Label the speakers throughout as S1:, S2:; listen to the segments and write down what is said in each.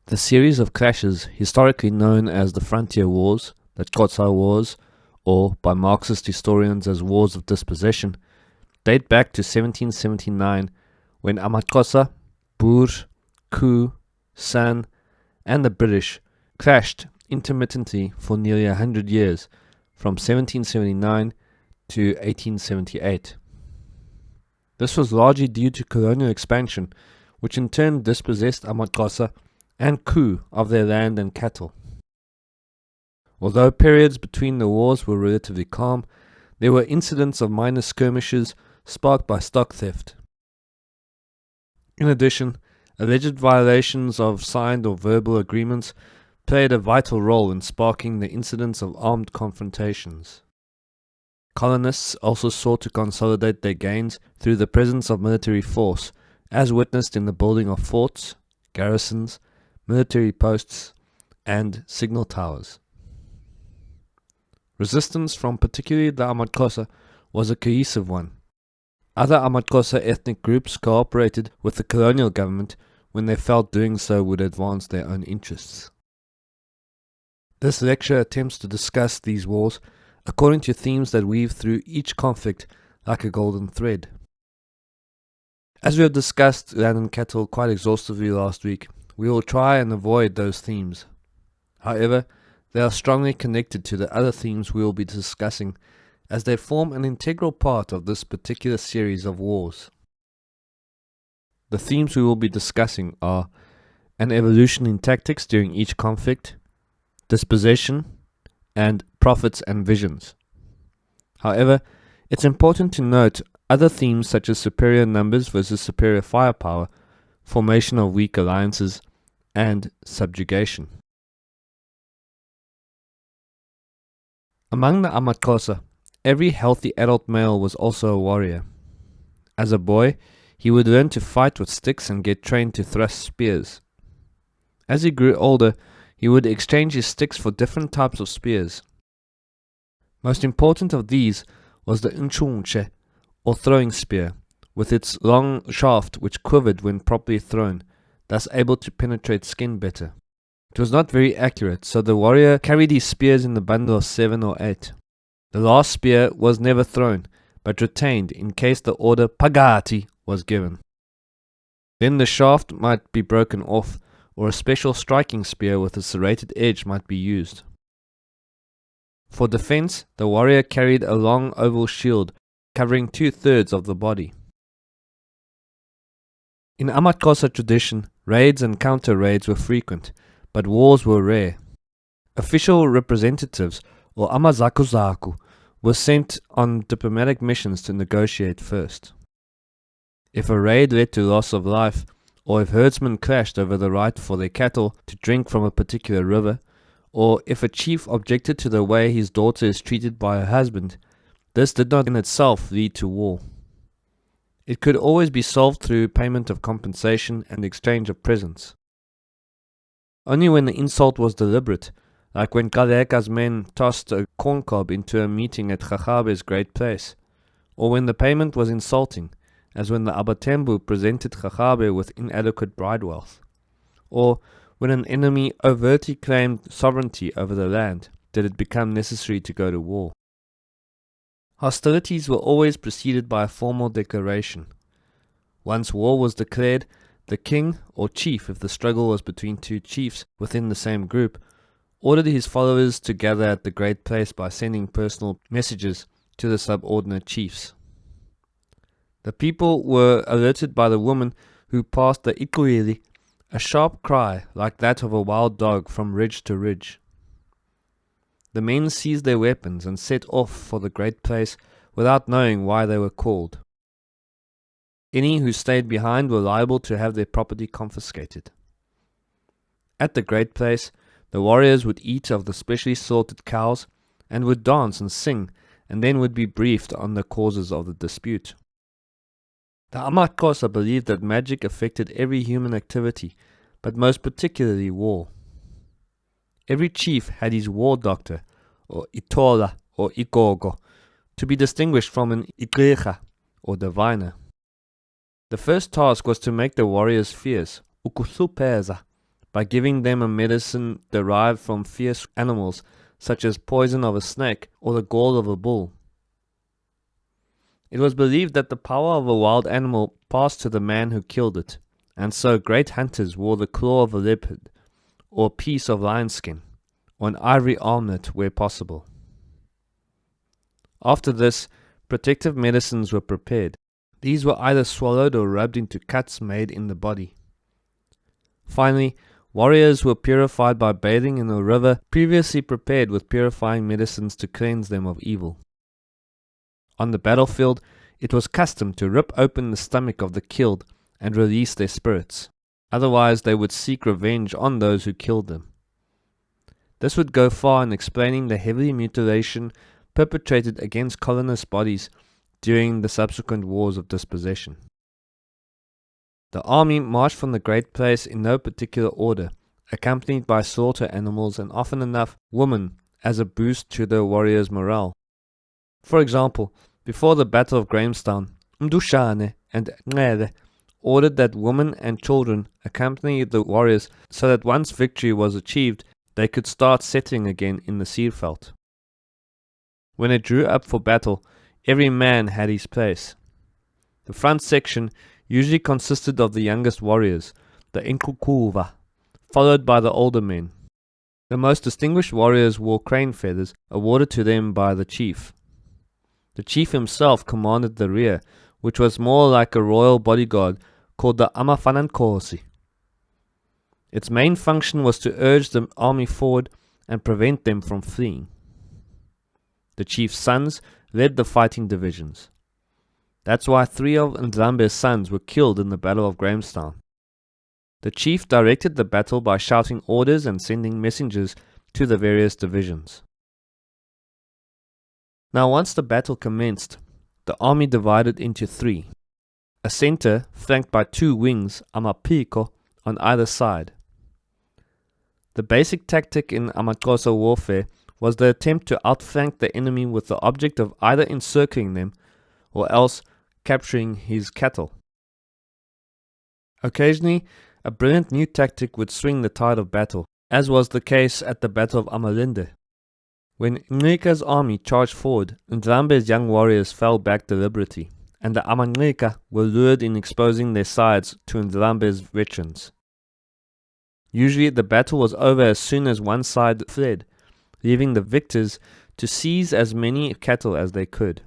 S1: The series of clashes, historically known as the Frontier Wars, the Xhosa Wars, or by Marxist historians as Wars of Dispossession, date back to 1779 when AmaXhosa, Boer, Koo, San, and the British clashed intermittently for nearly 100 years, from 1779 to 1878. This was largely due to colonial expansion, which in turn dispossessed AmaXhosa and Koo of their land and cattle. Although periods between the wars were relatively calm, there were incidents of minor skirmishes sparked by stock theft. In addition, alleged violations of signed or verbal agreements played a vital role in sparking the incidents of armed confrontations. Colonists also sought to consolidate their gains through the presence of military force, as witnessed in the building of forts, garrisons, military posts, and signal towers. Resistance from particularly the AmaXhosa was a cohesive one. Other AmaXhosa ethnic groups cooperated with the colonial government when they felt doing so would advance their own interests. This lecture attempts to discuss these wars according to themes that weave through each conflict like a golden thread. As we have discussed land and cattle quite exhaustively last week, we will try and avoid those themes. However, they are strongly connected to the other themes we will be discussing, as they form an integral part of this particular series of wars. The themes we will be discussing are an evolution in tactics during each conflict, dispossession, and prophets and visions. However, it's important to note other themes such as superior numbers versus superior firepower, formation of weak alliances, and subjugation. Among the AmaXhosa, every healthy adult male was also a warrior. As a boy, he would learn to fight with sticks and get trained to thrust spears. As he grew older, he would exchange his sticks for different types of spears. Most important of these was the Nongqawuse, or throwing spear, with its long shaft which quivered when properly thrown, thus able to penetrate skin better. It was not very accurate, so the warrior carried his spears in the bundle of 7 or 8. The last spear was never thrown, but retained in case the order Pagati was given. Then the shaft might be broken off, or a special striking spear with a serrated edge might be used. For defense, the warrior carried a long oval shield covering 2/3 of the body. In AmaXhosa tradition, raids and counter-raids were frequent, but wars were rare. Official representatives, or AmaXhosa, were sent on diplomatic missions to negotiate first. If a raid led to loss of life, or if herdsmen clashed over the right for their cattle to drink from a particular river, or if a chief objected to the way his daughter is treated by her husband, this did not in itself lead to war. It could always be solved through payment of compensation and exchange of presents. Only when the insult was deliberate, like when Kaleka's men tossed a corn cob into a meeting at Nongqawuse's great place, or when the payment was insulting, as when the Abatembu presented Nongqawuse with inadequate bride wealth, or when an enemy overtly claimed sovereignty over the land, did it become necessary to go to war. Hostilities were always preceded by a formal declaration. Once war was declared, the king, or chief if the struggle was between two chiefs within the same group, ordered his followers to gather at the great place by sending personal messages to the subordinate chiefs. The people were alerted by the woman who passed the ikuili, a sharp cry like that of a wild dog from ridge to ridge. The men seized their weapons and set off for the great place without knowing why they were called. Any who stayed behind were liable to have their property confiscated. At the great place, the warriors would eat of the specially slaughtered cows and would dance and sing, and then would be briefed on the causes of the dispute. The AmaXhosa believed that magic affected every human activity, but most particularly war. Every chief had his war doctor, or itola, or igogo, to be distinguished from an iglecha, or diviner. The first task was to make the warriors fierce, ukuhlupeza, by giving them a medicine derived from fierce animals such as poison of a snake or the gall of a bull. It was believed that the power of a wild animal passed to the man who killed it, and so great hunters wore the claw of a leopard, or a piece of lion skin, or an ivory armlet where possible. After this, protective medicines were prepared. These were either swallowed or rubbed into cuts made in the body. Finally, warriors were purified by bathing in a river previously prepared with purifying medicines to cleanse them of evil. On the battlefield, it was custom to rip open the stomach of the killed and release their spirits. Otherwise, they would seek revenge on those who killed them. This would go far in explaining the heavy mutilation perpetrated against colonist bodies during the subsequent wars of dispossession. The army marched from the great place in no particular order, accompanied by slaughter animals and often enough women as a boost to the warriors' morale. For example, before the Battle of Grahamstown, Mdushane and Ngere ordered that women and children accompany the warriors so that once victory was achieved, they could start settling again in the Sierveld. When it drew up for battle, every man had his place. The front section usually consisted of the youngest warriors, the Nongqawuse, followed by the older men. The most distinguished warriors wore crane feathers awarded to them by the chief. The chief himself commanded the rear, which was more like a royal bodyguard called the Nongqawuse. Its main function was to urge the army forward and prevent them from fleeing. The chief's sons led the fighting divisions. That's why 3 of Ndlambe's sons were killed in the Battle of Grahamstown. The chief directed the battle by shouting orders and sending messengers to the various divisions. Now once the battle commenced, the army divided into 3. A center flanked by 2 wings, amapiko, on either side. The basic tactic in AmaXhosa warfare was the attempt to outflank the enemy with the object of either encircling them or else capturing his cattle. Occasionally, a brilliant new tactic would swing the tide of battle, as was the case at the Battle of Amalinde. When Nqika's army charged forward, Ndlambe's young warriors fell back deliberately, and the AmaNqika were lured in exposing their sides to Ndlambe's veterans. Usually the battle was over as soon as one side fled, leaving the victors to seize as many cattle as they could.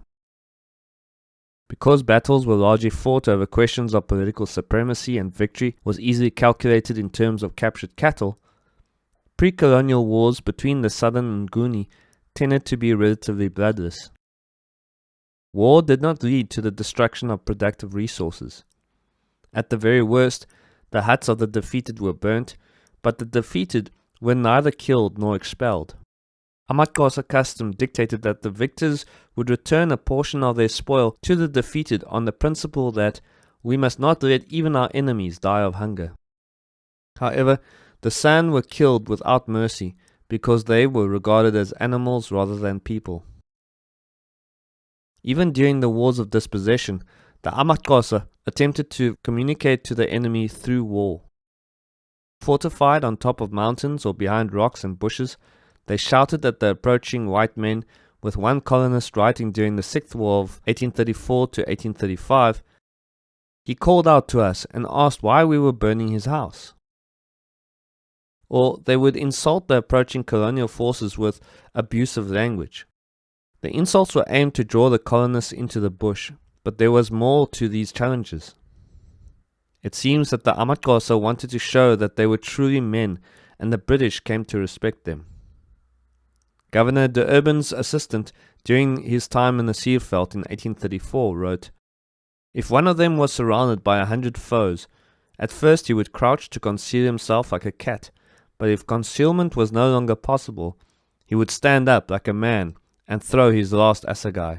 S1: Because battles were largely fought over questions of political supremacy and victory was easily calculated in terms of captured cattle, pre-colonial wars between the southern Nguni tended to be relatively bloodless. War did not lead to the destruction of productive resources. At the very worst, the huts of the defeated were burnt, but the defeated were neither killed nor expelled. AmaXhosa custom dictated that the victors would return a portion of their spoil to the defeated on the principle that we must not let even our enemies die of hunger. However, the San were killed without mercy because they were regarded as animals rather than people. Even during the wars of dispossession, the AmaXhosa attempted to communicate to the enemy through war. Fortified on top of mountains or behind rocks and bushes, they shouted at the approaching white men, with one colonist writing during the 6th War of 1834 to 1835, he called out to us and asked why we were burning his house. Or they would insult the approaching colonial forces with abusive language. The insults were aimed to draw the colonists into the bush, but there was more to these challenges. It seems that the AmaXhosa wanted to show that they were truly men, and the British came to respect them. Governor de Urban's assistant during his time in the Sierveld in 1834 wrote, "If one of them was surrounded by 100 foes, at first he would crouch to conceal himself like a cat, but if concealment was no longer possible, he would stand up like a man and throw his last assegai."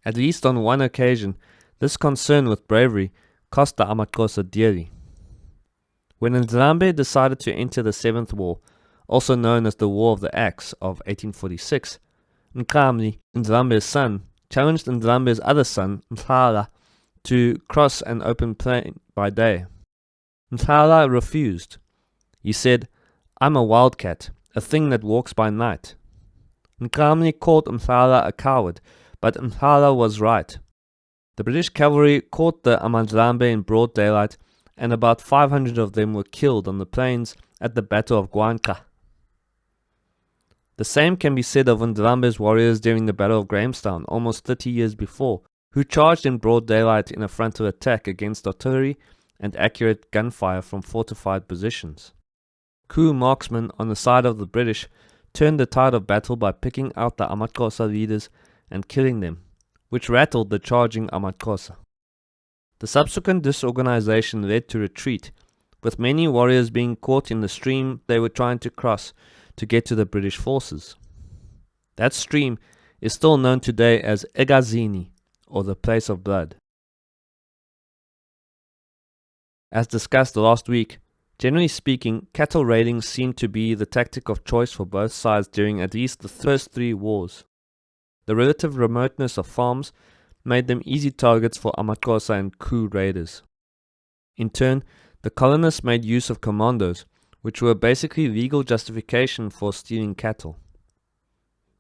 S1: At least on one occasion, this concern with bravery cost the AmaXhosa dearly. When Ndlambe decided to enter the 7th War, also known as the War of the Axe of 1846, Nqamli, Ndlambe's son, challenged Ndlambe's other son, Mhlala, to cross an open plain by day. Mhlala refused, He said, "I'm a wildcat, a thing that walks by night." Nkamni called Mhlala a coward, but Mhlala was right. The British cavalry caught the Amandlambe in broad daylight, and about 500 of them were killed on the plains at the Battle of Gwanqa. The same can be said of Ndlambe's warriors during the Battle of Grahamstown almost 30 years before, who charged in broad daylight in a frontal attack against artillery and accurate gunfire from fortified positions. Coup marksmen on the side of the British turned the tide of battle by picking out the AmaXhosa leaders and killing them, which rattled the charging AmaXhosa. The subsequent disorganization led to retreat, with many warriors being caught in the stream they were trying to cross to get to the British forces. That stream is still known today as Egazini, or the place of blood. As discussed last week, generally speaking, cattle raiding seemed to be the tactic of choice for both sides during at least the first 3 wars. The relative remoteness of farms made them easy targets for AmaXhosa and coup raiders. In turn, the colonists made use of commandos, which were basically legal justification for stealing cattle.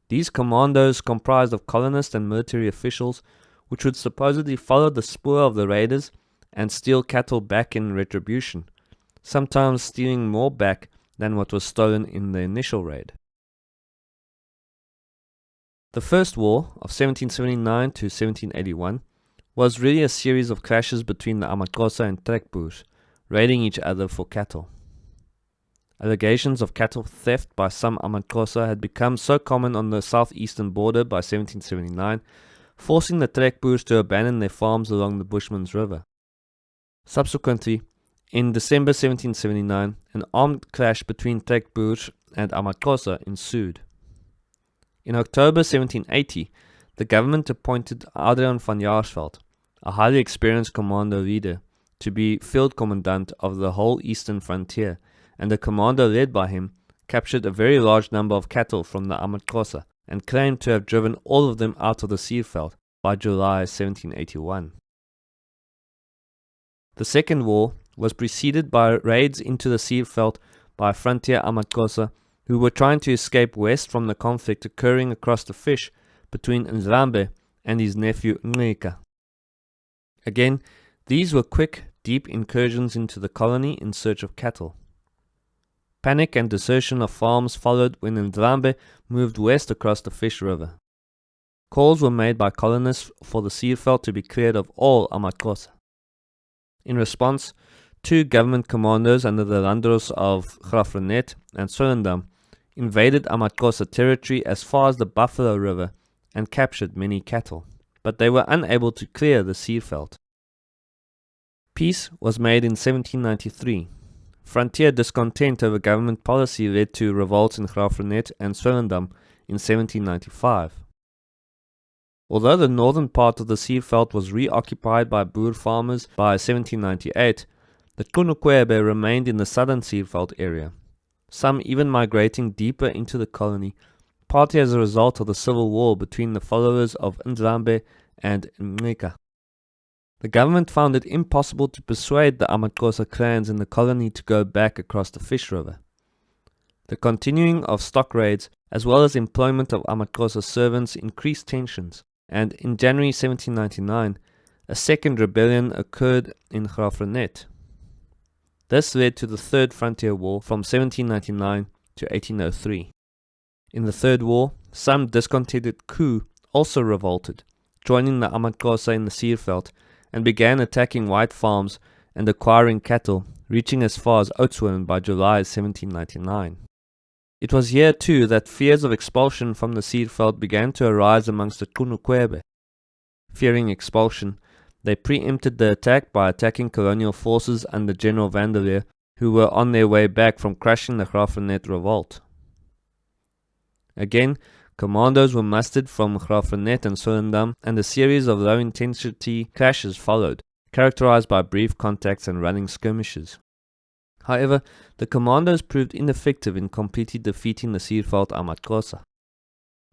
S1: These commandos comprised of colonists and military officials, which would supposedly follow the spoor of the raiders and steal cattle back in retribution, sometimes stealing more back than what was stolen in the initial raid. The First War of 1779 to 1781 was really a series of clashes between the AmaXhosa and trekboers, raiding each other for cattle. Allegations of cattle theft by some AmaXhosa had become so common on the southeastern border by 1779, forcing the trekboers to abandon their farms along the Bushman's River. Subsequently, in December 1779, an armed clash between trekboers and AmaXhosa ensued. In October 1780, the government appointed Adrian van Jaarsveld, a highly experienced commando leader, to be field commandant of the whole eastern frontier, and the commando led by him captured a very large number of cattle from the AmaXhosa and claimed to have driven all of them out of the Sierveld by July 1781. The Second War was preceded by raids into the Sierveld by frontier AmaXhosa who were trying to escape west from the conflict occurring across the fish between Ndlambe and his nephew Nqika. Again, these were quick, deep incursions into the colony in search of cattle. Panic and desertion of farms followed when Ndlambe moved west across the Fish River. Calls were made by colonists for the Sierveld to be cleared of all AmaXhosa. In response, 2 government commandos under the Landros of Graaff-Reinet and Swellendam invaded AmaXhosa territory as far as the Buffalo River and captured many cattle, but they were unable to clear the Sierveld. Peace was made in 1793. Frontier discontent over government policy led to revolts in Graaff-Reinet and Swellendam in 1795. Although the northern part of the Sierveld was reoccupied by Boer farmers by 1798, the Nongqawuse remained in the southern Sierveld area, some even migrating deeper into the colony, partly as a result of the civil war between the followers of Ndlambe and Nqika. The government found it impossible to persuade the AmaXhosa clans in the colony to go back across the Fish River. The continuing of stock raids, as well as employment of AmaXhosa servants, increased tensions, and in January 1799, a second rebellion occurred in Graaff-Reinet. This led to the Third Frontier War from 1799 to 1803. In the Third War, some discontented Coup also revolted, joining the AmaXhosa in the Sierveld, and began attacking white farms and acquiring cattle, reaching as far as Oudtshoorn by July 1799. It was here too that fears of expulsion from the Sierveld began to arise amongst the Nongqawuse. Fearing expulsion, they preempted the attack by attacking colonial forces under General Vanderveer, who were on their way back from crushing the Graaff-Reinet revolt. Again, commandos were mustered from Graaff-Reinet and Swellendam, and a series of low-intensity clashes followed, characterized by brief contacts and running skirmishes. However, the commandos proved ineffective in completely defeating the Sierveld AmaXhosa.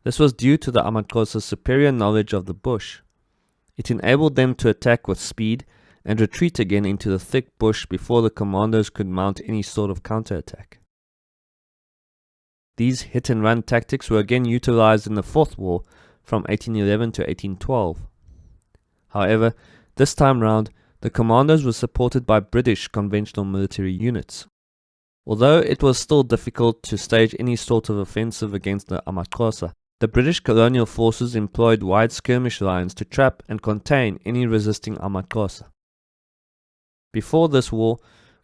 S1: This was due to the AmaXhosa's superior knowledge of the bush. It enabled them to attack with speed and retreat again into the thick bush before the commandos could mount any sort of counterattack. These hit-and-run tactics were again utilized in the Fourth War from 1811 to 1812. However, this time round, the commandos were supported by British conventional military units. Although it was still difficult to stage any sort of offensive against the AmaXhosa, the British colonial forces employed wide skirmish lines to trap and contain any resisting AmaXhosa. Before this war,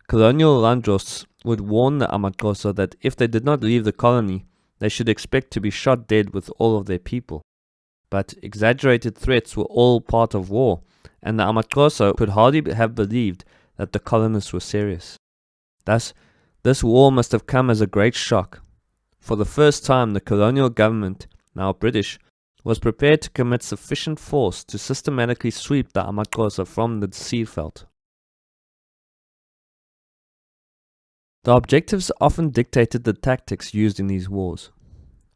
S1: colonial landrosts would warn the AmaXhosa that if they did not leave the colony, they should expect to be shot dead with all of their people. But exaggerated threats were all part of war, and the AmaXhosa could hardly have believed that the colonists were serious. Thus, this war must have come as a great shock. For the first time, the colonial government, now British, was prepared to commit sufficient force to systematically sweep the AmaXhosa from the seafeld. The objectives often dictated the tactics used in these wars.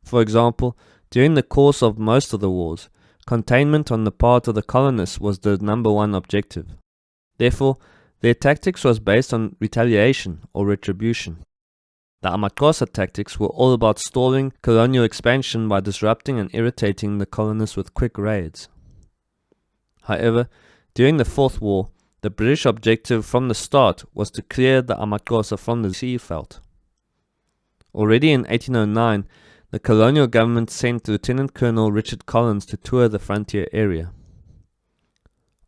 S1: For example, during the course of most of the wars, containment on the part of the colonists was the number one objective. Therefore, their tactics was based on retaliation or retribution. The AmaXhosa tactics were all about stalling colonial expansion by disrupting and irritating the colonists with quick raids. However, during the Fourth War, the British objective from the start was to clear the AmaXhosa from the seafeld. Already in 1809, the colonial government sent Lieutenant Colonel Richard Collins to tour the frontier area.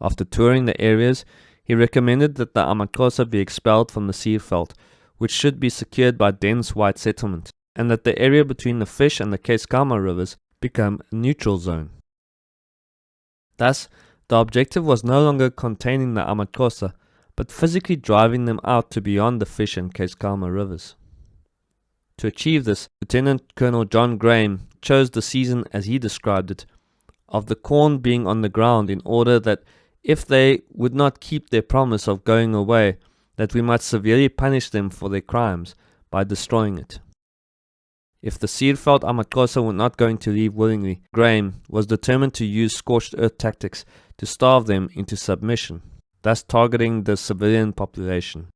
S1: After touring the areas, he recommended that the AmaXhosa be expelled from the seafeld, which should be secured by dense white settlement, and that the area between the Fish and the Keiskamma rivers become a neutral zone. Thus, the objective was no longer containing the AmaXhosa, but physically driving them out to beyond the Fish and Keiskamma rivers. To achieve this, Lieutenant Colonel John Graham chose the season, as he described it, of the corn being on the ground, in order that if they would not keep their promise of going away, that we might severely punish them for their crimes by destroying it. If the seafeld AmaXhosa were not going to leave willingly, Graham was determined to use scorched earth tactics to starve them into submission, thus targeting the civilian population.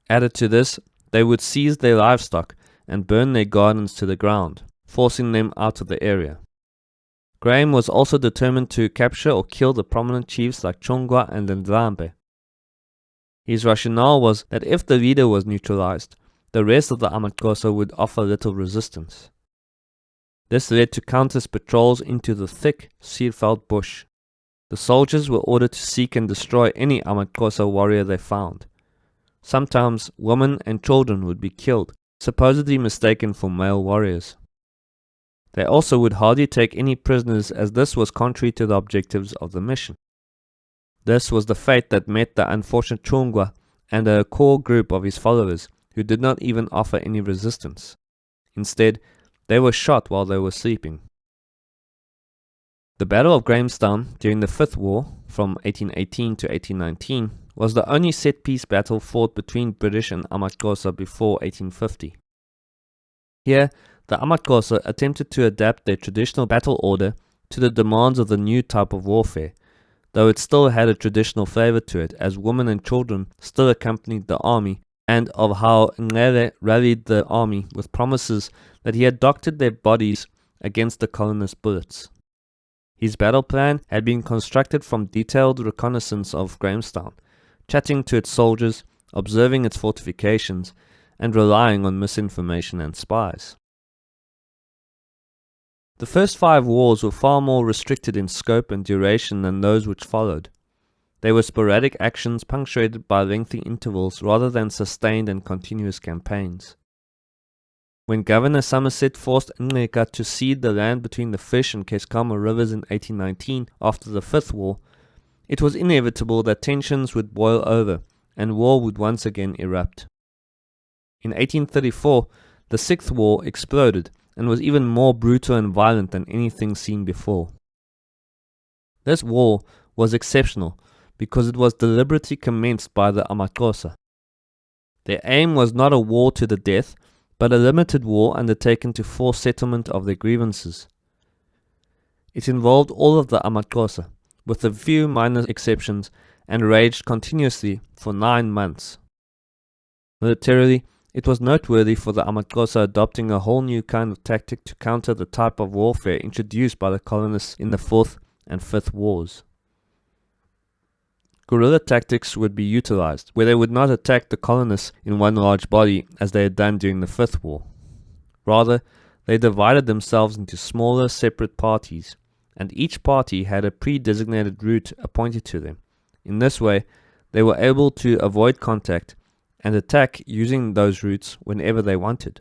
S1: Added to this, they would seize their livestock and burn their gardens to the ground, forcing them out of the area. Graham was also determined to capture or kill the prominent chiefs like Chongwa and Ndlambe. His rationale was that if the leader was neutralized, the rest of the AmaXhosa would offer little resistance. This led to countless patrols into the thick seafeld bush. The soldiers were ordered to seek and destroy any AmaXhosa warrior they found. Sometimes women and children would be killed, supposedly mistaken for male warriors. They also would hardly take any prisoners, as this was contrary to the objectives of the mission. This was the fate that met the unfortunate Chongwa and a core group of his followers, who did not even offer any resistance. Instead, they were shot while they were sleeping. The Battle of Grahamstown during the Fifth War, from 1818 to 1819, was the only set-piece battle fought between British and AmaXhosa before 1850. Here, the AmaXhosa attempted to adapt their traditional battle order to the demands of the new type of warfare, though it still had a traditional flavor to it, as women and children still accompanied the army, and of how Ngere rallied the army with promises that he had doctored their bodies against the colonist bullets. His battle plan had been constructed from detailed reconnaissance of Grahamstown, chatting to its soldiers, observing its fortifications, and relying on misinformation and spies. The first 5 wars were far more restricted in scope and duration than those which followed. They were sporadic actions punctuated by lengthy intervals rather than sustained and continuous campaigns. When Governor Somerset forced Nngqawuse to cede the land between the Fish and Keiskamma rivers in 1819 after the Fifth War, it was inevitable that tensions would boil over and war would once again erupt. In 1834, the Sixth War exploded and was even more brutal and violent than anything seen before. This war was exceptional because it was deliberately commenced by the AmaXhosa. Their aim was not a war to the death, but a limited war undertaken to force settlement of their grievances. It involved all of the AmaXhosa, with a few minor exceptions, and raged continuously for 9 months. Militarily, it was noteworthy for the AmaXhosa adopting a whole new kind of tactic to counter the type of warfare introduced by the colonists in the 4th and 5th wars. Guerrilla tactics would be utilized, where they would not attack the colonists in one large body as they had done during the 5th war. Rather, they divided themselves into smaller separate parties, and each party had a pre-designated route appointed to them. In this way, they were able to avoid contact and attack using those routes whenever they wanted.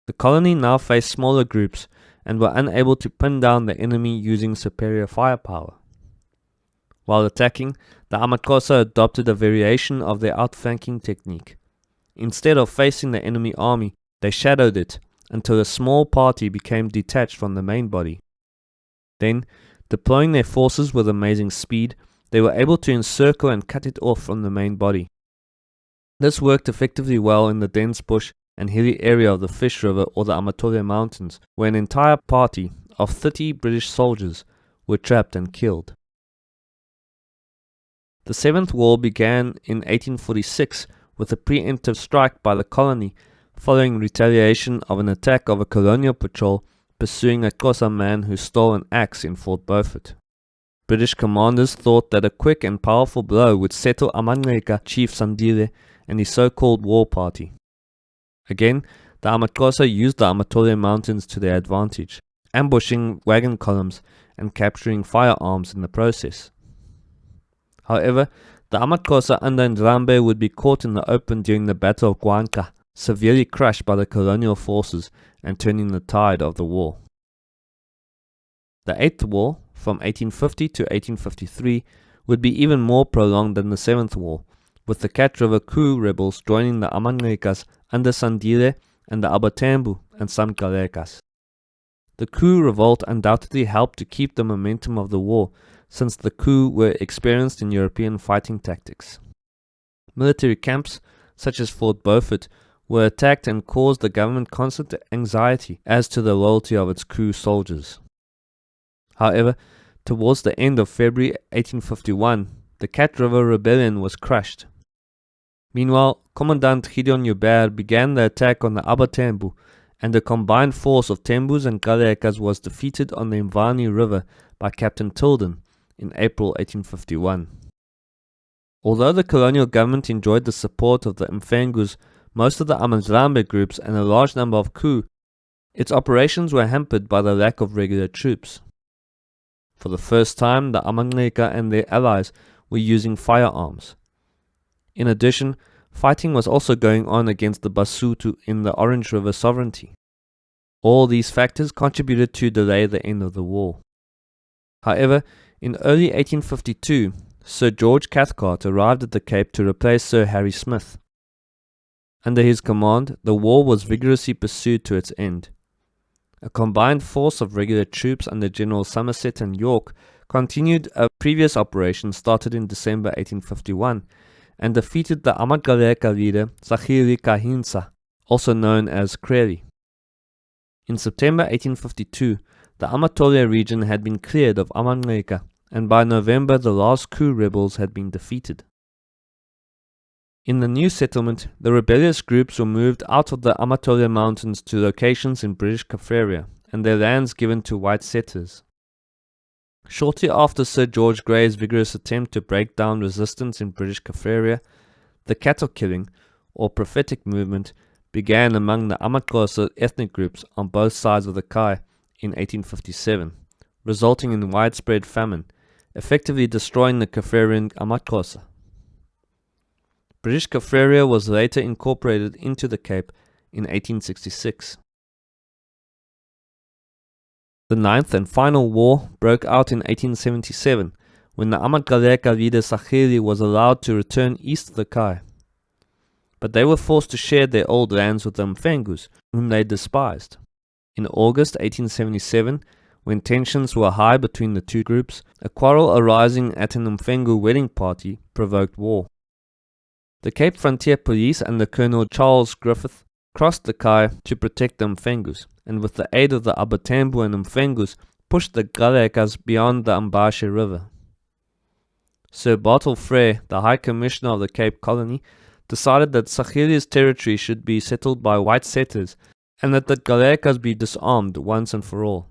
S1: The colony now faced smaller groups and were unable to pin down the enemy using superior firepower. While attacking, the AmaXhosa adopted a variation of their outflanking technique. Instead of facing the enemy army, they shadowed it until a small party became detached from the main body. Then, deploying their forces with amazing speed, they were able to encircle and cut it off from the main body. This worked effectively well in the dense bush and hilly area of the Fish River or the Amatoria Mountains, where an entire party of 30 British soldiers were trapped and killed. The 7th War began in 1846 with a preemptive strike by the colony following retaliation of an attack of a colonial patrol pursuing a Xhosa man who stole an axe in Fort Beaufort. British commanders thought that a quick and powerful blow would settle AmaXhosa chief Sandile and his so-called war party. Again, the AmaXhosa used the Amatoria Mountains to their advantage, ambushing wagon columns and capturing firearms in the process. However, the AmaXhosa under Ndrambe would be caught in the open during the Battle of Guanca, severely crushed by the colonial forces and turning the tide of the war. The 8th War, from 1850 to 1853, would be even more prolonged than the 7th War, with the Cat River coup rebels joining the AmaXhosas under Sandile and the Abatembu and some Galekas. The coup revolt undoubtedly helped to keep the momentum of the war, since the coup were experienced in European fighting tactics. Military camps, such as Fort Beaufort, were attacked and caused the government constant anxiety as to the loyalty of its coup soldiers. However, towards the end of February 1851, the Cat River Rebellion was crushed. Meanwhile, Commandant Gideon Joubert began the attack on the Abatembu, and a combined force of Tembus and Galekas was defeated on the Imvani River by Captain Tilden in April 1851. Although the colonial government enjoyed the support of the Mfengus, most of the Amazrambe groups and a large number of coup, its operations were hampered by the lack of regular troops. For the first time, the AmaXhosa and their allies were using firearms. In addition, fighting was also going on against the Basotho in the Orange River sovereignty. All these factors contributed to delay the end of the war. However, in early 1852, Sir George Cathcart arrived at the Cape to replace Sir Harry Smith. Under his command, the war was vigorously pursued to its end. A combined force of regular troops under Generals Somerset and York continued a previous operation started in December 1851 and defeated the AmaXhosa leader Zachary Kahinsa, also known as Crary. In September 1852, the Amatoria region had been cleared of AmaXhosa, and by November the last coup rebels had been defeated. In the new settlement, the rebellious groups were moved out of the Amatoria Mountains to locations in British Kaffraria, and their lands given to white settlers. Shortly after Sir George Grey's vigorous attempt to break down resistance in British Kaffraria, the cattle killing, or prophetic movement, began among the AmaXhosa ethnic groups on both sides of the Kai in 1857, resulting in widespread famine, effectively destroying the Kaffrarian AmaXhosa. British Kaffraria was later incorporated into the Cape in 1866. The ninth and final war broke out in 1877, when the AmaXhosa leader Sacheli was allowed to return east of the Kai. But they were forced to share their old lands with the Mfengus, whom they despised. In August 1877, when tensions were high between the two groups, a quarrel arising at an Mfengu wedding party provoked war. The Cape Frontier Police under Colonel Charles Griffith crossed the Kai to protect the Mfengus, and with the aid of the Abatembu and Mfengus, pushed the Galekas beyond the Ambashe River. Sir Bartle Frere, the High Commissioner of the Cape Colony, decided that Sagili's territory should be settled by white settlers and that the Galekas be disarmed once and for all.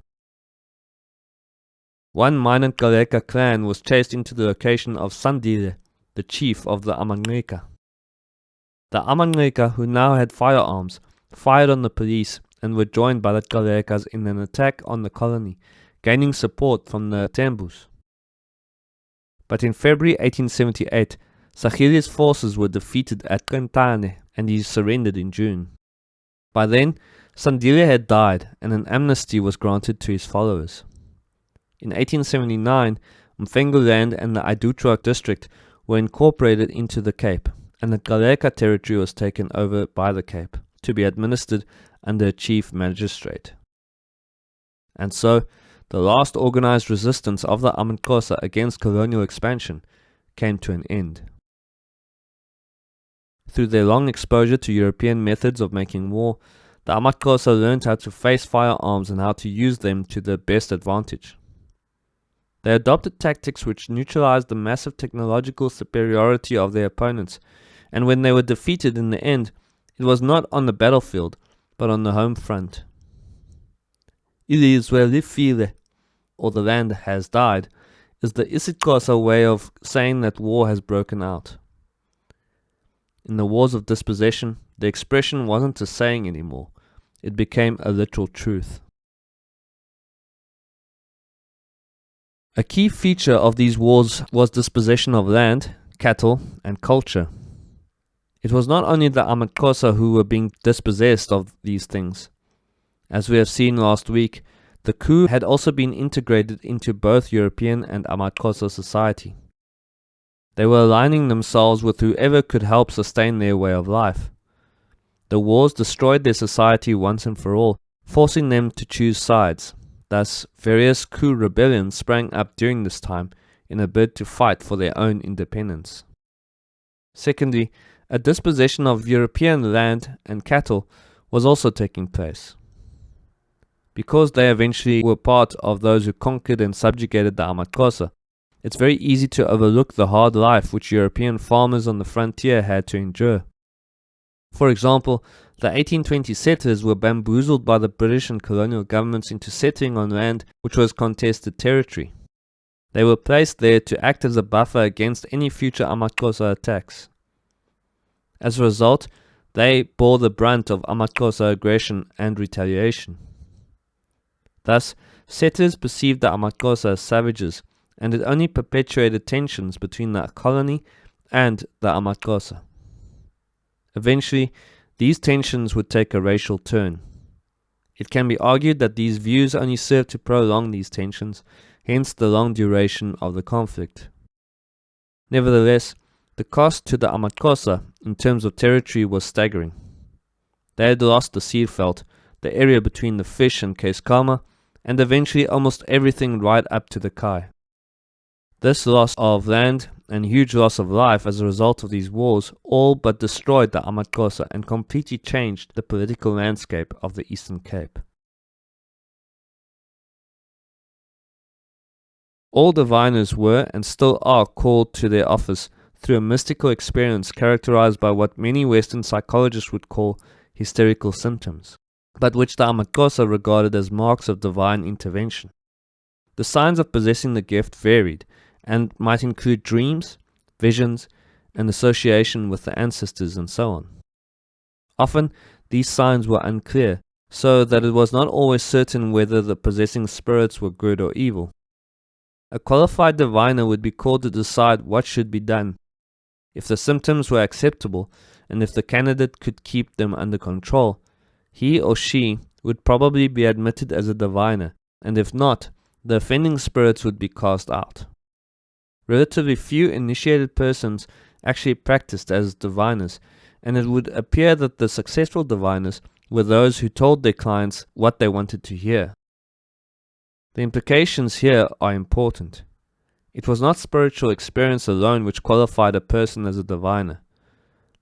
S1: One minor Galeka clan was chased into the location of Sandile, the chief of the AmaXhosa. The AmaXhosa, who now had firearms, fired on the police and were joined by the Galekas in an attack on the colony, gaining support from the Tembus. But in February 1878, Sagili's forces were defeated at Kentane and he surrendered in June. By then, Sandile had died and an amnesty was granted to his followers. In 1879, Mfenguland and the Idutra district were incorporated into the Cape, and the Galeka territory was taken over by the Cape, to be administered under a chief magistrate. And so, the last organized resistance of the AmaXhosa against colonial expansion came to an end. Through their long exposure to European methods of making war, the AmaXhosa learned how to face firearms and how to use them to their best advantage. They adopted tactics which neutralized the massive technological superiority of their opponents, and when they were defeated in the end, it was not on the battlefield, but on the home front. Ilizwelifile, or the land has died, is the isiXhosa way of saying that war has broken out. In the wars of dispossession, the expression wasn't a saying anymore, it became a literal truth. A key feature of these wars was dispossession of land, cattle, and culture. It was not only the AmaXhosa who were being dispossessed of these things. As we have seen last week, the coup had also been integrated into both European and AmaXhosa society. They were aligning themselves with whoever could help sustain their way of life. The wars destroyed their society once and for all, forcing them to choose sides. Thus, various coup rebellions sprang up during this time in a bid to fight for their own independence. Secondly, a dispossession of European land and cattle was also taking place. Because they eventually were part of those who conquered and subjugated the AmaXhosa, it's very easy to overlook the hard life which European farmers on the frontier had to endure. For example, the 1820 settlers were bamboozled by the British and colonial governments into settling on land which was contested territory. They were placed there to act as a buffer against any future AmaXhosa attacks. As a result, they bore the brunt of AmaXhosa aggression and retaliation. Thus, settlers perceived the AmaXhosa as savages, and it only perpetuated tensions between the colony and the AmaXhosa. Eventually, these tensions would take a racial turn. It can be argued that these views only served to prolong these tensions, hence the long duration of the conflict. Nevertheless, the cost to the AmaXhosa in terms of territory was staggering. They had lost the Seeveld, the area between the Fish and Keiskamma, and eventually almost everything right up to the Kai. This loss of land and huge loss of life as a result of these wars all but destroyed the AmaXhosa and completely changed the political landscape of the Eastern Cape. All diviners were and still are called to their office through a mystical experience characterized by what many Western psychologists would call hysterical symptoms, but which the AmaXhosa regarded as marks of divine intervention. The signs of possessing the gift varied, and might include dreams, visions, and association with the ancestors and so on. Often, these signs were unclear, so that it was not always certain whether the possessing spirits were good or evil. A qualified diviner would be called to decide what should be done. If the symptoms were acceptable, and if the candidate could keep them under control, he or she would probably be admitted as a diviner, and if not, the offending spirits would be cast out. Relatively few initiated persons actually practiced as diviners, and it would appear that the successful diviners were those who told their clients what they wanted to hear. The implications here are important. It was not spiritual experience alone which qualified a person as a diviner.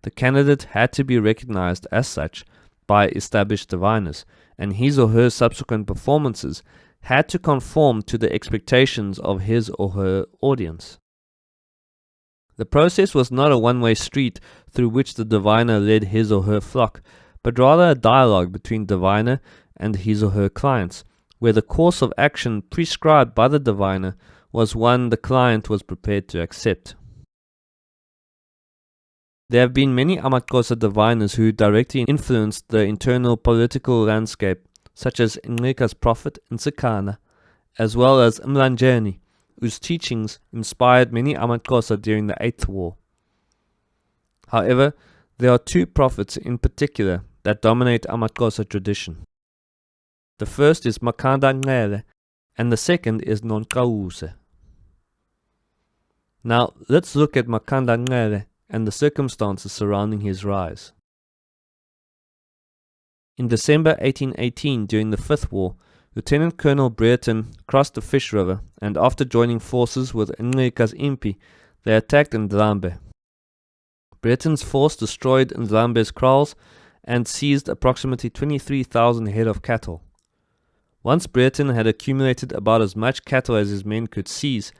S1: The candidate had to be recognized as such by established diviners, and his or her subsequent performances had to conform to the expectations of his or her audience. The process was not a one-way street through which the diviner led his or her flock, but rather a dialogue between diviner and his or her clients, where the course of action prescribed by the diviner was one the client was prepared to accept. There have been many AmaXhosa diviners who directly influenced the internal political landscape, such as Nqika's prophet Nsikana, as well as Mlanjeni, whose teachings inspired many AmaXhosa during the 8th War. However, there are two prophets in particular that dominate AmaXhosa tradition. The first is Makanda, and the second is Nongqawuse. Now, let's look at Makanda and the circumstances surrounding his rise. In December 1818, during the 5th War, Lieutenant Colonel Brereton crossed the Fish River, and after joining forces with Nqika's impi, they attacked Ndlambe. Brereton's force destroyed Ndlambe's kraals and seized approximately 23,000 head of cattle. Once Brereton had accumulated about as much cattle as his men could seize,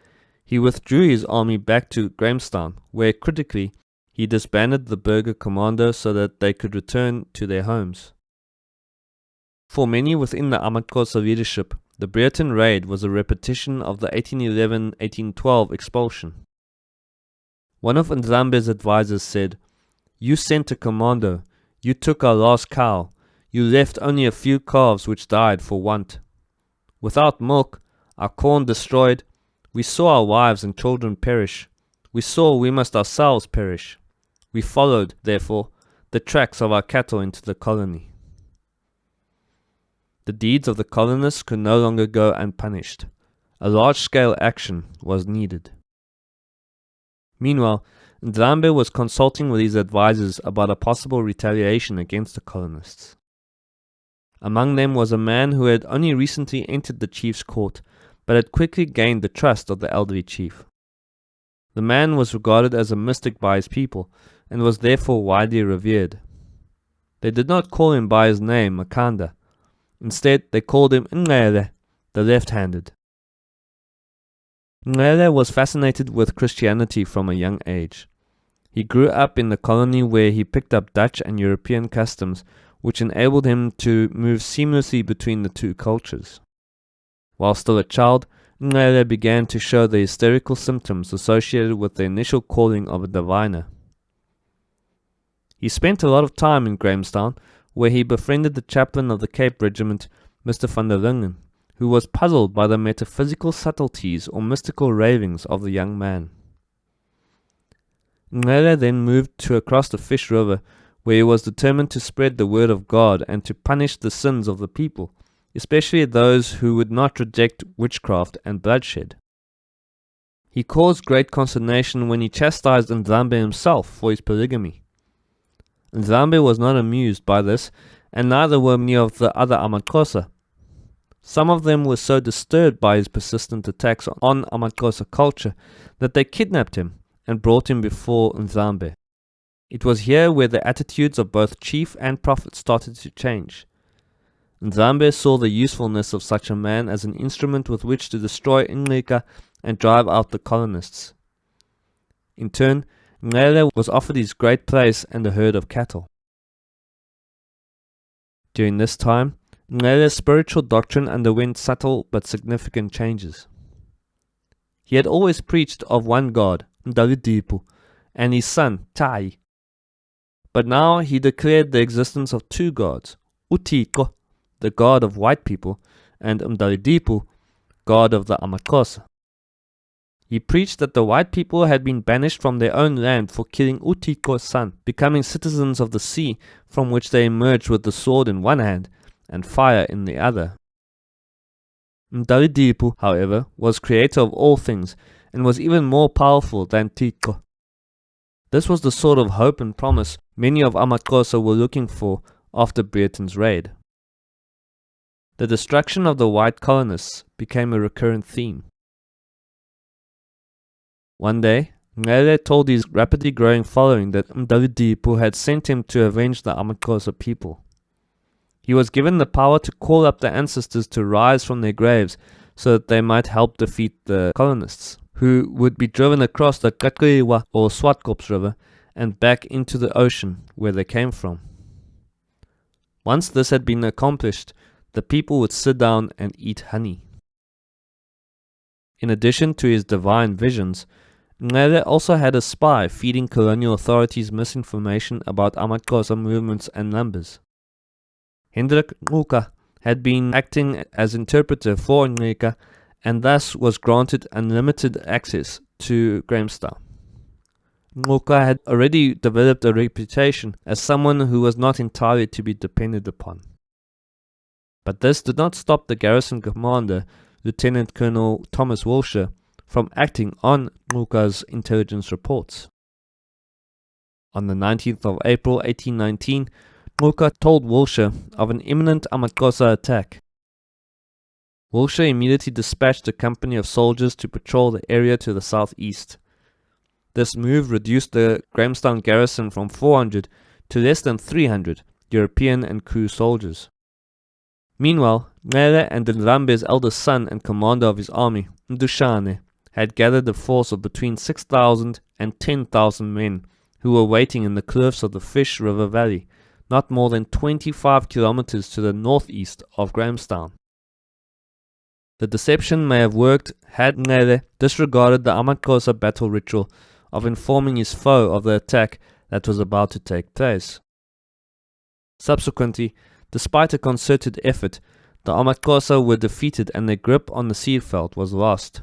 S1: he withdrew his army back to Grahamstown, where critically he disbanded the Burger Commando so that they could return to their homes. For many within the AmaXhosa leadership, the Brereton raid was a repetition of the 1811-1812 expulsion. One of Ndlambe's advisors said, "You sent a commando, you took our last cow, you left only a few calves which died for want. Without milk, our corn destroyed, we saw our wives and children perish, we saw we must ourselves perish. We followed, therefore, the tracks of our cattle into the colony." The deeds of the colonists could no longer go unpunished. A large-scale action was needed. Meanwhile, Ndlambe was consulting with his advisors about a possible retaliation against the colonists. Among them was a man who had only recently entered the chief's court, but had quickly gained the trust of the elderly chief. The man was regarded as a mystic by his people, and was therefore widely revered. They did not call him by his name, Makanda. Instead, they called him Nqele, the left-handed. Nqele was fascinated with Christianity from a young age. He grew up in the colony where he picked up Dutch and European customs, which enabled him to move seamlessly between the two cultures. While still a child, Nqele began to show the hysterical symptoms associated with the initial calling of a diviner. He spent a lot of time in Grahamstown, where he befriended the chaplain of the Cape Regiment, Mr. van der Lingen, who was puzzled by the metaphysical subtleties or mystical ravings of the young man. Nqele then moved to across the Fish River, where he was determined to spread the word of God and to punish the sins of the people, especially those who would not reject witchcraft and bloodshed. He caused great consternation when he chastised Ndlambe himself for his polygamy. Ndlambe was not amused by this, and neither were many of the other AmaXhosa. Some of them were so disturbed by his persistent attacks on AmaXhosa culture that they kidnapped him and brought him before Ndlambe. It was here where the attitudes of both chief and prophet started to change. Ndlambe saw the usefulness of such a man as an instrument with which to destroy Nqika and drive out the colonists. In turn, Nqele was offered his great place and a herd of cattle. During this time, Nqele's spiritual doctrine underwent subtle but significant changes. He had always preached of one God, Ndalidipu, and his son, Tai. But now he declared the existence of two gods, Utiko, the god of white people, and Ndalidipu, god of the AmaXhosa. He preached that the white people had been banished from their own land for killing Utiko's son, becoming citizens of the sea, from which they emerged with the sword in one hand and fire in the other. Ndalidipu, however, was creator of all things, and was even more powerful than Tiko. This was the sort of hope and promise many of AmaXhosa were looking for after Brereton's raid. The destruction of the white colonists became a recurrent theme. One day, Nqele told his rapidly growing following that Ndalidipu had sent him to avenge the AmaXhosa people. He was given the power to call up the ancestors to rise from their graves so that they might help defeat the colonists. who would be driven across the Kakriwa or Swartkops River and back into the ocean where they came from. Once this had been accomplished, the people would sit down and eat honey. In addition to his divine visions, Nongqawuse also had a spy feeding colonial authorities misinformation about AmaXhosa movements and numbers. Hendrik Nqawuse had been acting as interpreter for Nqawuse and thus was granted unlimited access to Grahamstown. Nqawuse had already developed a reputation as someone who was not entirely to be depended upon. But this did not stop the garrison commander, Lieutenant Colonel Thomas Wilshire, from acting on Nqawuse's intelligence reports. On the 19th of April 1819, Nqawuse told Wilshire of an imminent AmaXhosa attack. Wilshire immediately dispatched a company of soldiers to patrol the area to the southeast. This move reduced the Grahamstown garrison from 400 to less than 300 European and Kru soldiers. Meanwhile, Nqawuse and Ndlambe's eldest son and commander of his army, Ndushane, had gathered a force of between 6,000 and 10,000 men who were waiting in the cliffs of the Fish River Valley, not more than 25 kilometers to the northeast of Grahamstown. The deception may have worked had Nqawuse disregarded the AmaXhosa battle ritual of informing his foe of the attack that was about to take place. Subsequently, despite a concerted effort, the AmaXhosa were defeated and their grip on the Seeveld was lost.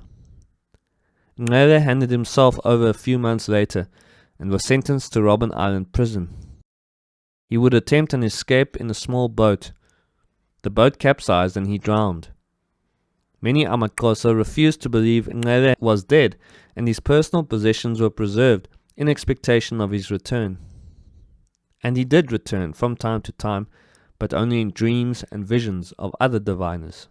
S1: Nqawuse handed himself over a few months later and was sentenced to Robben Island prison. He would attempt an escape in a small boat. The boat capsized and he drowned. Many AmaXhosa refused to believe Nqawuse was dead, and his personal possessions were preserved in expectation of his return. And he did return from time to time, but only in dreams and visions of other diviners.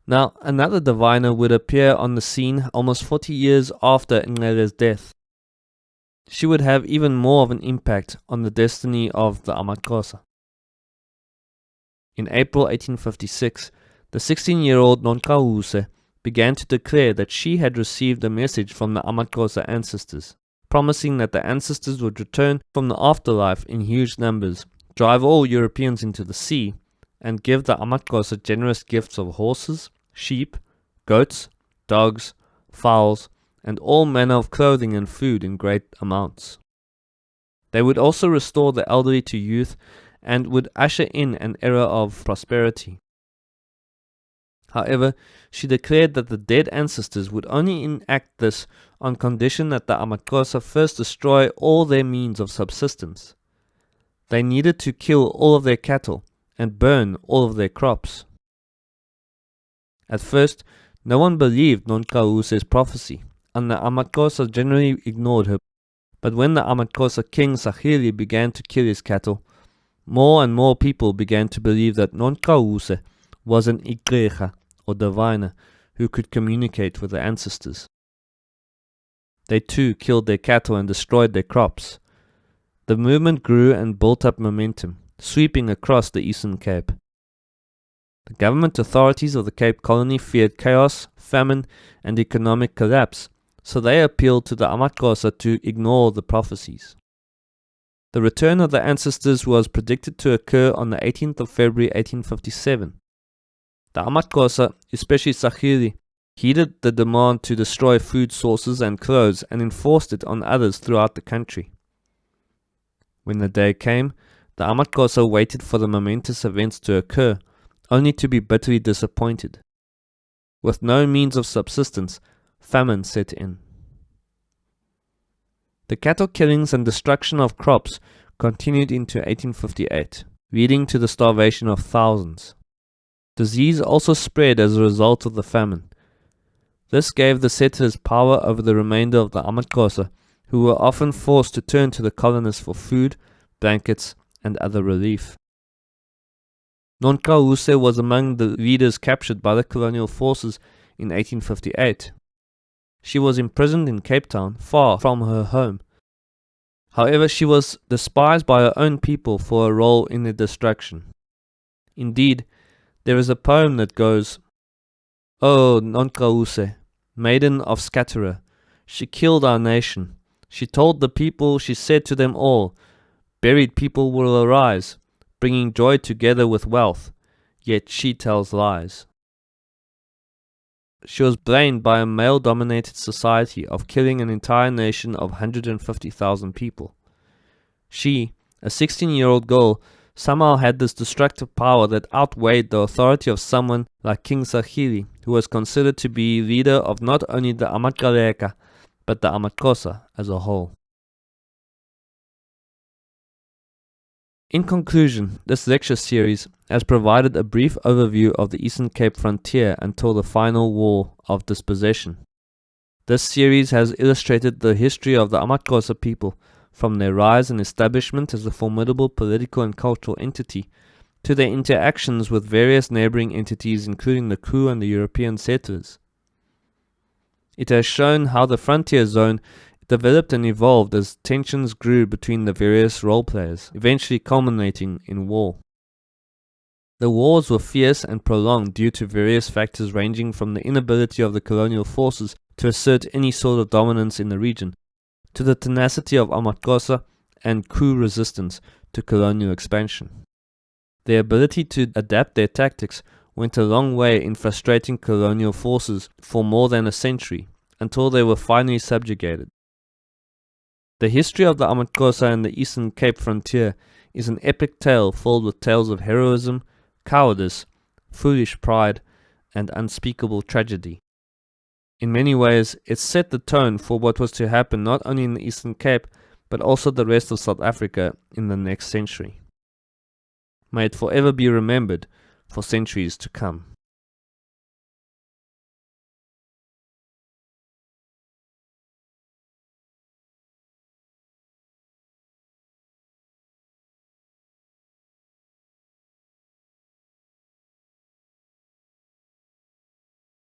S1: Now, another diviner would appear on the scene almost 40 years after Nqawuse's death. She would have even more of an impact on the destiny of the AmaXhosa. In April 1856, the 16-year-old Nongqawuse began to declare that she had received a message from the AmaXhosa ancestors, promising that the ancestors would return from the afterlife in huge numbers, drive all Europeans into the sea, and give the AmaXhosa generous gifts of horses, sheep, goats, dogs, fowls, and all manner of clothing and food in great amounts. They would also restore the elderly to youth and would usher in an era of prosperity. However, she declared that the dead ancestors would only enact this on condition that the AmaXhosa first destroy all their means of subsistence. They needed to kill all of their cattle and burn all of their crops. At first, no one believed Nongqawuse's prophecy, and the AmaXhosa generally ignored her. But when the AmaXhosa king Sahili began to kill his cattle, more and more people began to believe that Nongqawuse was an Igreja, or diviner, who could communicate with the ancestors. They too killed their cattle and destroyed their crops. The movement grew and built up momentum, sweeping across the Eastern Cape. The government authorities of the Cape Colony feared chaos, famine, and economic collapse, so they appealed to the AmaXhosa to ignore the prophecies. The return of the ancestors was predicted to occur on the 18th of February 1857. The AmaXhosa, especially Sahili, heeded the demand to destroy food sources and clothes and enforced it on others throughout the country. When the day came, the AmaXhosa waited for the momentous events to occur, only to be bitterly disappointed. With no means of subsistence, famine set in. The cattle killings and destruction of crops continued into 1858, leading to the starvation of thousands. Disease also spread as a result of the famine. This gave the settlers power over the remainder of the AmaXhosa, who were often forced to turn to the colonists for food, blankets, and other relief. Nongqawuse was among the leaders captured by the colonial forces in 1858. She was imprisoned in Cape Town, far from her home. However, she was despised by her own people for her role in their destruction. Indeed, there is a poem that goes, O Nongqawuse, maiden of Scatterer, she killed our nation. She told the people, she said to them all, buried people will arise, bringing joy together with wealth, yet she tells lies. She was blamed by a male-dominated society of killing an entire nation of 150,000 people. She, a 16-year-old girl, somehow had this destructive power that outweighed the authority of someone like King Sahili, who was considered to be leader of not only the AmaXhosa, but the AmaXhosa as a whole. In conclusion, this lecture series has provided a brief overview of the Eastern Cape frontier until the final war of dispossession. This series has illustrated the history of the AmaXhosa people, from their rise and establishment as a formidable political and cultural entity, to their interactions with various neighboring entities including the Kru and the European settlers. It has shown how the frontier zone developed and evolved as tensions grew between the various role players, eventually culminating in war. The wars were fierce and prolonged due to various factors ranging from the inability of the colonial forces to assert any sort of dominance in the region, to the tenacity of AmaXhosa and Kru resistance to colonial expansion. Their ability to adapt their tactics went a long way in frustrating colonial forces for more than a century, until they were finally subjugated. The history of the AmaXhosa and the Eastern Cape frontier is an epic tale filled with tales of heroism, cowardice, foolish pride, and unspeakable tragedy. In many ways, it set the tone for what was to happen not only in the Eastern Cape, but also the rest of South Africa in the next century. May it forever be remembered for centuries to come.